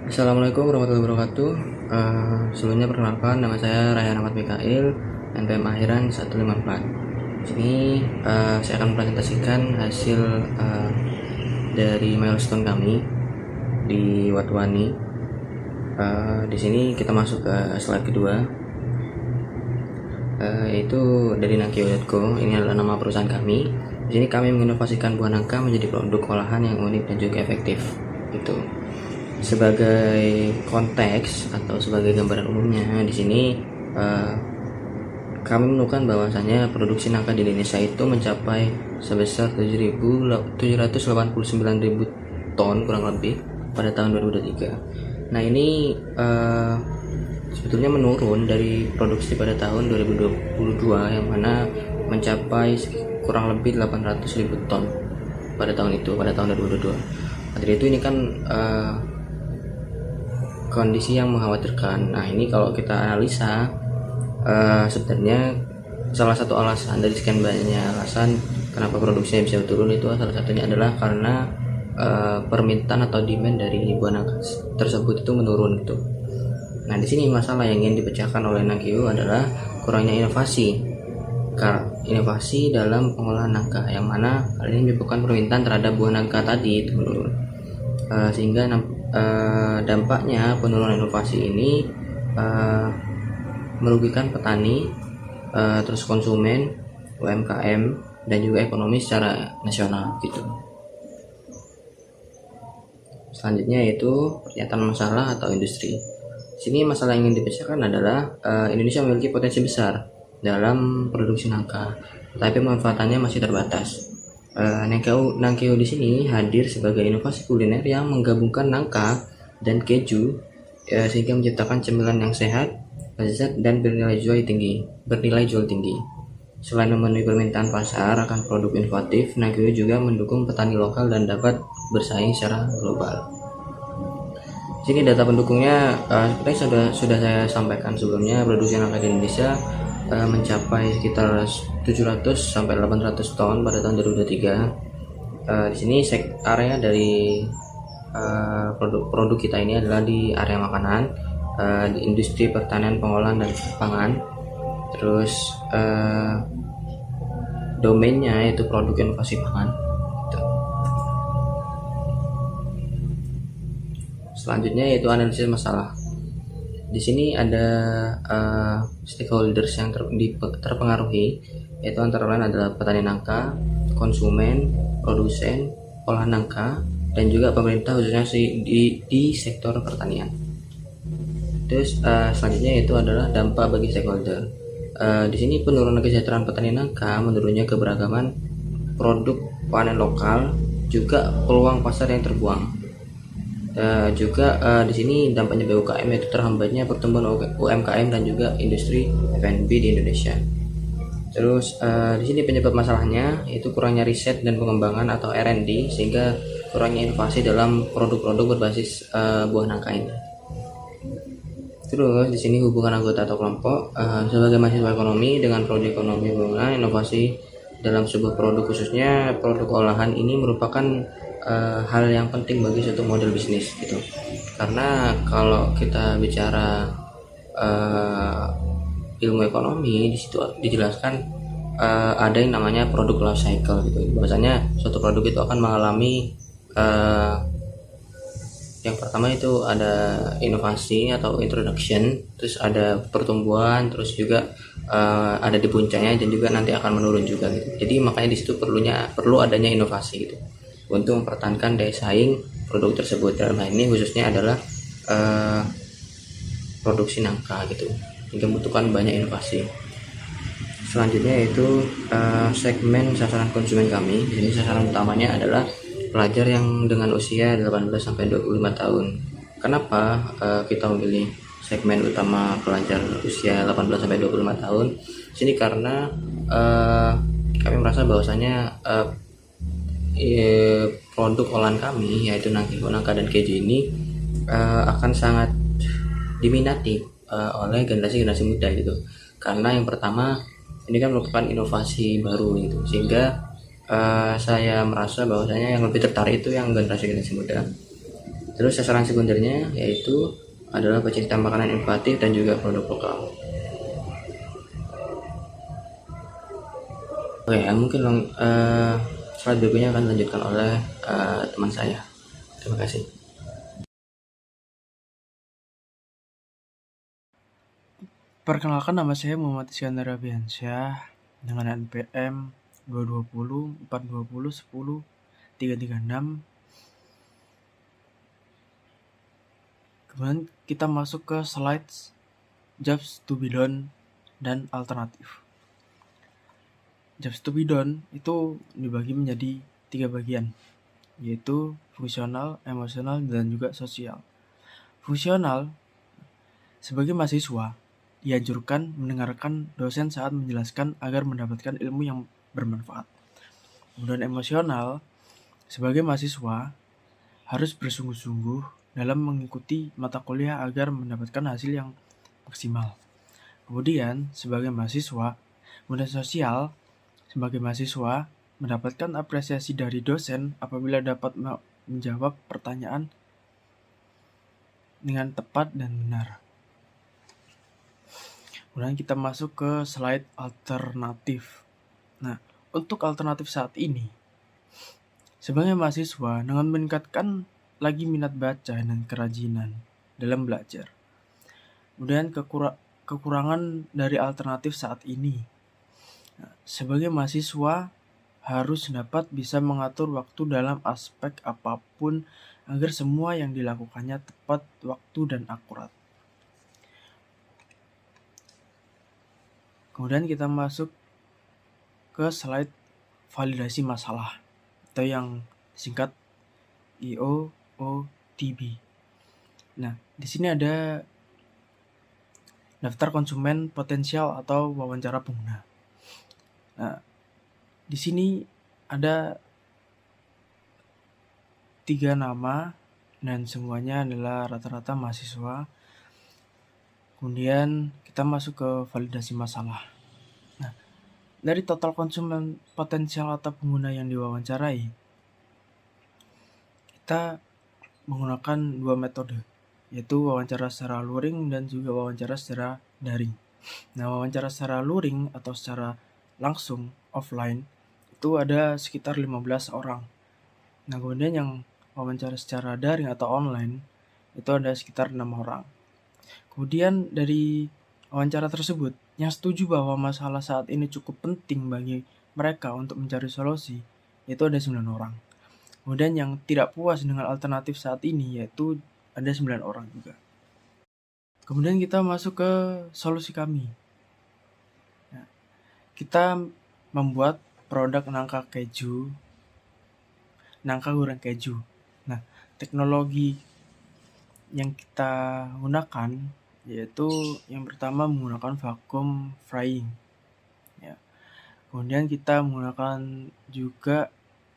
Assalamualaikum warahmatullahi wabarakatuh. Sebelumnya perkenalkan, nama saya Rayhan Ahmad Mikail, NPM akhiran 154. Di sini saya akan mempresentasikan hasil dari milestone kami di Watwani. Di sini kita masuk ke slide kedua, yaitu dari Nangkio.co. Ini adalah nama perusahaan kami. Di sini kami menginovasikan buah nangka menjadi produk olahan yang unik dan juga efektif. Itu sebagai konteks atau sebagai gambaran umumnya, di sini kami menemukan bahwasanya produksi nangka di Indonesia itu mencapai sebesar 789.000 ton kurang lebih pada tahun 2023. Nah, ini sebetulnya menurun dari produksi pada tahun 2022 yang mana mencapai kurang lebih 800.000 ton pada tahun 2022. Dari itu ini kan kondisi yang mengkhawatirkan. Nah, ini kalau kita analisa, sebenarnya salah satu alasan dari sekian banyaknya alasan kenapa produksinya bisa turun itu salah satunya adalah karena permintaan atau demand dari buah nangka tersebut itu menurun gitu. Nah, di sini masalah yang ingin dipecahkan oleh Nangkio adalah kurangnya inovasi dalam pengolahan nangka, yang mana hal ini menyebabkan permintaan terhadap buah nangka tadi itu menurun. Sehingga dampaknya penurunan inovasi ini merugikan petani, terus konsumen, UMKM, dan juga ekonomi secara nasional gitu. Selanjutnya yaitu pernyataan masalah atau industri. Sini masalah yang ingin dipecahkan adalah Indonesia memiliki potensi besar dalam produksi nangka, tapi pemanfaatannya masih terbatas. Nangkio di sini hadir sebagai inovasi kuliner yang menggabungkan nangka dan keju, sehingga menciptakan cemilan yang sehat, lezat, dan bernilai jual tinggi. Selain memenuhi permintaan pasar akan produk inovatif, Nangkio juga mendukung petani lokal dan dapat bersaing secara global. Sini data pendukungnya, seperti sudah saya sampaikan sebelumnya, produksi nangka di Indonesia mencapai sekitar 700 sampai 800 ton pada tahun 2023. Di sini area dari produk kita ini adalah di area makanan, di industri pertanian, pengolahan dan pangan. Terus domainnya yaitu produk inovasi pangan. Selanjutnya yaitu analisis masalah. Di sini ada stakeholders yang terpengaruhi, yaitu antara lain adalah petani nangka, konsumen, produsen, olahan nangka, dan juga pemerintah khususnya di sektor pertanian. Terus selanjutnya yaitu adalah dampak bagi stakeholder. Di sini penurunan kesejahteraan petani nangka, menurunnya keberagaman produk panen lokal, juga peluang pasar yang terbuang. Di sini dampaknya bagi UKM yaitu terhambatnya pertumbuhan UMKM dan juga industri F&B di Indonesia. Terus di sini penyebab masalahnya yaitu kurangnya riset dan pengembangan atau R&D, sehingga kurangnya inovasi dalam produk-produk berbasis buah nangka ini. Terus di sini hubungan anggota atau kelompok, sebagai mahasiswa ekonomi dengan prodi ekonomi hubungan inovasi dalam sebuah produk, khususnya produk olahan, ini merupakan hal yang penting bagi suatu model bisnis gitu. Karena kalau kita bicara ilmu ekonomi, di situ dijelaskan ada yang namanya produk life cycle gitu. Bahwasanya suatu produk itu akan mengalami yang pertama itu ada inovasi atau introduction, terus ada pertumbuhan, terus juga ada di puncaknya, dan juga nanti akan menurun juga gitu. Jadi makanya di situ perlu adanya inovasi gitu untuk mempertahankan daya saing produk tersebut. Dalam hal ini khususnya adalah produksi nangka gitu, hingga membutuhkan banyak inovasi. Selanjutnya yaitu segmen sasaran konsumen kami. Jadi sasaran utamanya adalah pelajar yang dengan usia 18 sampai 25 tahun. Kenapa kita memilih segmen utama pelajar usia 18 sampai 25 tahun? Sini karena kami merasa bahwasanya produk olahan kami yaitu nangka dan keju ini akan sangat diminati oleh generasi muda gitu. Karena yang pertama, ini kan merupakan inovasi baru gitu, sehingga saya merasa bahwasanya yang lebih tertarik itu yang generasi muda. Terus sasaran sekundernya yaitu adalah pecinta makanan inovatif dan juga produk lokal. Oke, mungkin slide berikutnya akan dilanjutkan oleh teman saya. Terima kasih. Perkenalkan, nama saya Muhammad Iskandar Rabiansyah dengan NPM 220 420 10 336. Kemudian kita masuk ke slides jobs to be done dan alternatif. Jobs to be done itu dibagi menjadi 3 bagian, yaitu fungsional, emosional, dan juga sosial. Fungsional, sebagai mahasiswa, dianjurkan mendengarkan dosen saat menjelaskan agar mendapatkan ilmu yang bermanfaat. Kemudian emosional, sebagai mahasiswa, harus bersungguh-sungguh dalam mengikuti mata kuliah agar mendapatkan hasil yang maksimal. Kemudian, sebagai mahasiswa, kemudian sosial, sebagai mahasiswa, mendapatkan apresiasi dari dosen apabila dapat menjawab pertanyaan dengan tepat dan benar. Kemudian kita masuk ke slide alternatif. Nah, untuk alternatif saat ini, sebagai mahasiswa, dengan meningkatkan lagi minat baca dan kerajinan dalam belajar. Kemudian kekurangan dari alternatif saat ini. Sebagai mahasiswa, harus dapat bisa mengatur waktu dalam aspek apapun agar semua yang dilakukannya tepat waktu dan akurat. Kemudian kita masuk ke slide validasi masalah atau yang disingkat IOOTB. Nah, di sini ada daftar konsumen potensial atau wawancara pengguna. Nah, di sini ada 3 nama dan semuanya adalah rata-rata mahasiswa. Kemudian kita masuk ke validasi masalah. Nah, dari total konsumen potensial atau pengguna yang diwawancarai, kita menggunakan 2 metode, yaitu wawancara secara luring dan juga wawancara secara daring. Nah, wawancara secara luring atau secara langsung offline itu ada sekitar 15 orang. Nah, kemudian yang wawancara secara daring atau online itu ada sekitar 6 orang. Kemudian dari wawancara tersebut, yang setuju bahwa masalah saat ini cukup penting bagi mereka untuk mencari solusi, itu ada 9 orang. Kemudian yang tidak puas dengan alternatif saat ini, yaitu ada 9 orang juga. Kemudian kita masuk ke solusi kami. Nah, kita membuat produk nangka goreng keju. Nah, teknologi yang kita gunakan yaitu yang pertama menggunakan vacuum frying. Ya. Kemudian kita menggunakan juga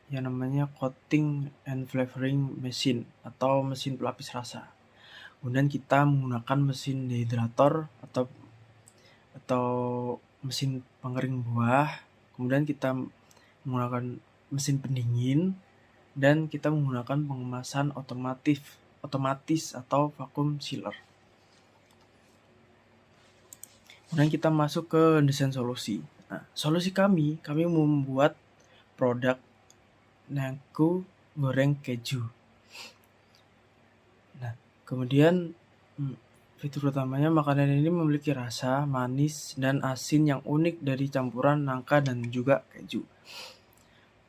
yang namanya coating and flavoring machine atau mesin pelapis rasa. Kemudian kita menggunakan mesin dehydrator atau mesin pengering buah. Kemudian kita menggunakan mesin pendingin dan kita menggunakan pengemasan otomatis atau vacuum sealer. Kemudian kita masuk ke desain solusi. Nah, solusi kami membuat produk nangka goreng keju. Nah, kemudian fitur utamanya, makanan ini memiliki rasa manis dan asin yang unik dari campuran nangka dan juga keju.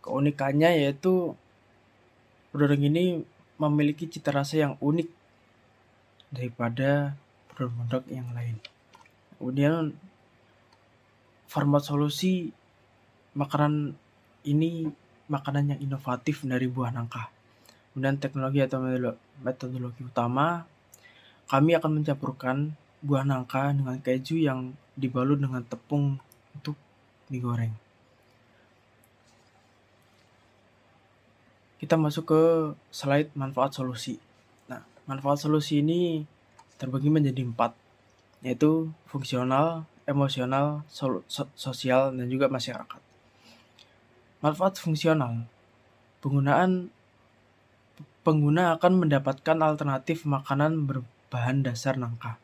Keunikannya yaitu produk ini memiliki cita rasa yang unik daripada produk-produk yang lain. Kemudian format solusi makanan ini makanan yang inovatif dari buah nangka. Kemudian teknologi atau metodologi utama, kami akan mencampurkan buah nangka dengan keju yang dibalut dengan tepung untuk digoreng. Kita masuk ke slide manfaat solusi. Nah, manfaat solusi ini terbagi menjadi 4, yaitu fungsional, emosional, sosial, dan juga masyarakat. Manfaat fungsional, penggunaan pengguna akan mendapatkan alternatif makanan berbahan dasar nangka.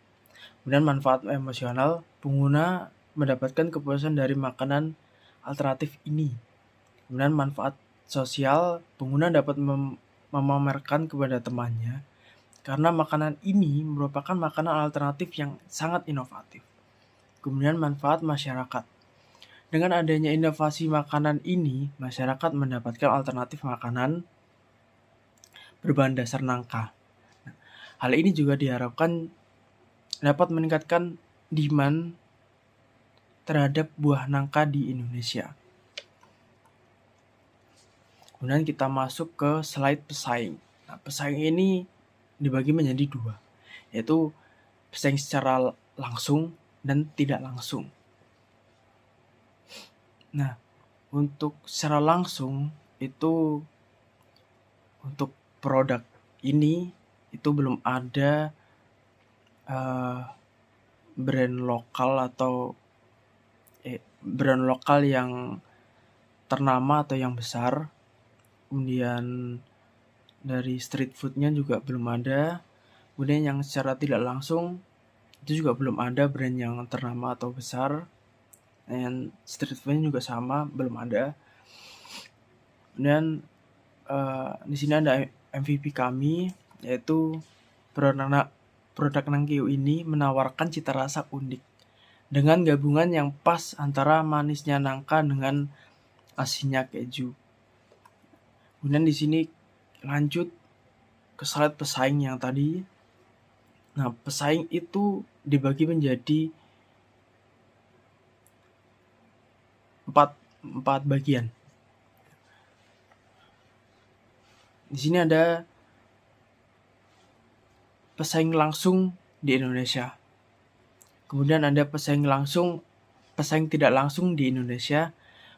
Kemudian manfaat emosional, pengguna mendapatkan kepuasan dari makanan alternatif ini. Kemudian manfaat sosial, pengguna dapat memamerkan kepada temannya karena makanan ini merupakan makanan alternatif yang sangat inovatif. Kemudian manfaat masyarakat. Dengan adanya inovasi makanan ini, masyarakat mendapatkan alternatif makanan berbahan dasar nangka. Hal ini juga diharapkan dapat meningkatkan demand terhadap buah nangka di Indonesia. Kemudian kita masuk ke slide pesaing. Nah, pesaing ini dibagi menjadi dua, yaitu pesaing secara langsung dan tidak langsung. Nah, untuk secara langsung itu untuk produk ini itu belum ada brand lokal yang ternama atau yang besar. Kemudian dari street foodnya juga belum ada. Kemudian yang secara tidak langsung itu juga belum ada brand yang ternama atau besar. Dan street foodnya juga sama, belum ada. Kemudian di sini ada MVP kami, yaitu produk Nangkeo ini menawarkan cita rasa unik dengan gabungan yang pas antara manisnya nangka dengan asinnya keju. Kemudian di sini lanjut ke slide pesaing yang tadi. Nah, pesaing itu dibagi menjadi empat bagian. Di sini ada pesaing langsung di Indonesia. Kemudian ada pesaing tidak langsung di Indonesia.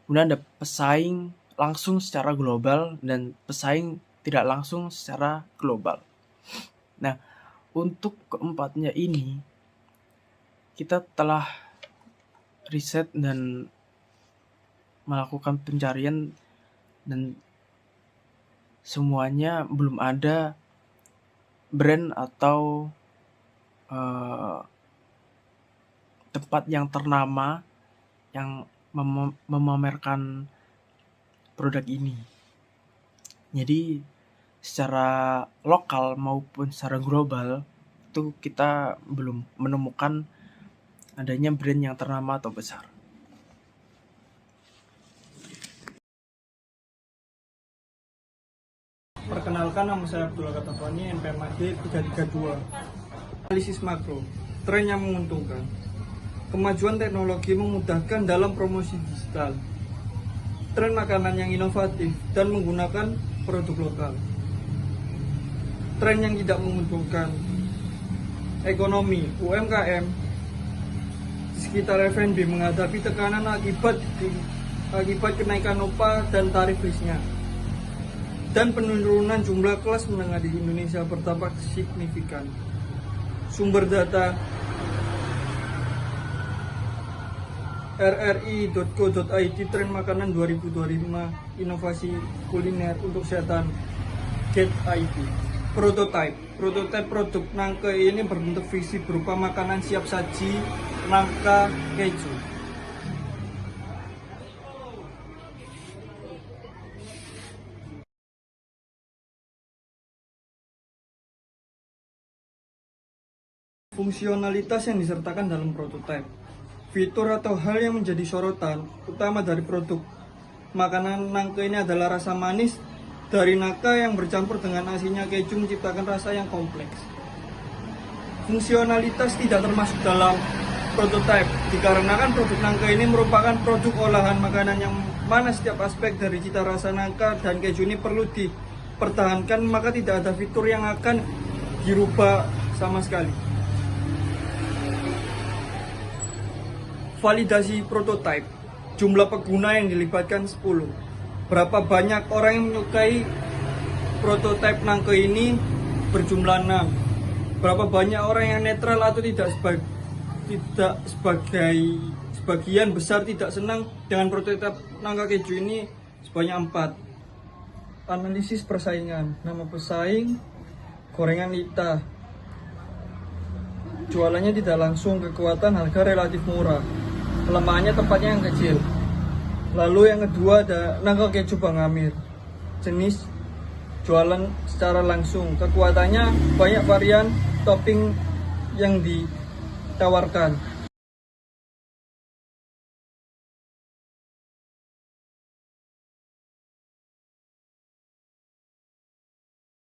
Kemudian ada pesaing langsung secara global dan pesaing tidak langsung secara global. Nah, untuk keempatnya ini kita telah riset dan melakukan pencarian dan semuanya belum ada brand atau tempat yang ternama yang memamerkan produk ini. Jadi secara lokal maupun secara global itu kita belum menemukan adanya brand yang ternama atau besar. Perkenalkan, nama saya Abdullah Katafani, NPMAD 332. Analisis makro, tren yang menguntungkan. Kemajuan teknologi memudahkan dalam promosi digital. Tren makanan yang inovatif dan menggunakan produk lokal. Tren yang tidak menguntungkan. Ekonomi, UMKM di sekitar F&B menghadapi tekanan akibat kenaikan upah dan tarif listnya. Dan penurunan jumlah kelas menengah di Indonesia berdampak signifikan. Sumber data rri.co.id, tren makanan 2025, inovasi kuliner untuk kesehatan, Get ID. Prototype produk nangka ini berbentuk visi berupa makanan siap saji nangka keju. Fungsionalitas yang disertakan dalam prototipe. Fitur atau hal yang menjadi sorotan utama dari produk makanan nangka ini adalah rasa manis dari nangka yang bercampur dengan asinnya keju menciptakan rasa yang kompleks. Fungsionalitas tidak termasuk dalam prototipe dikarenakan produk nangka ini merupakan produk olahan makanan yang mana setiap aspek dari cita rasa nangka dan keju ini perlu dipertahankan, maka tidak ada fitur yang akan dirubah sama sekali. Validasi prototipe, jumlah pengguna yang dilibatkan 10. Berapa banyak orang yang menyukai prototipe nangka ini berjumlah 6. Berapa banyak orang yang netral atau sebagian besar tidak senang dengan prototipe nangka keju ini sebanyak 4. Analisis persaingan. Nama pesaing gorengan Lita. Jualannya tidak langsung, kekuatan harga relatif murah. Kelemahannya tempatnya yang kecil. Lalu yang kedua ada Naga Keju Bang Amir. Jenis jualan secara langsung. Kekuatannya banyak varian topping yang ditawarkan.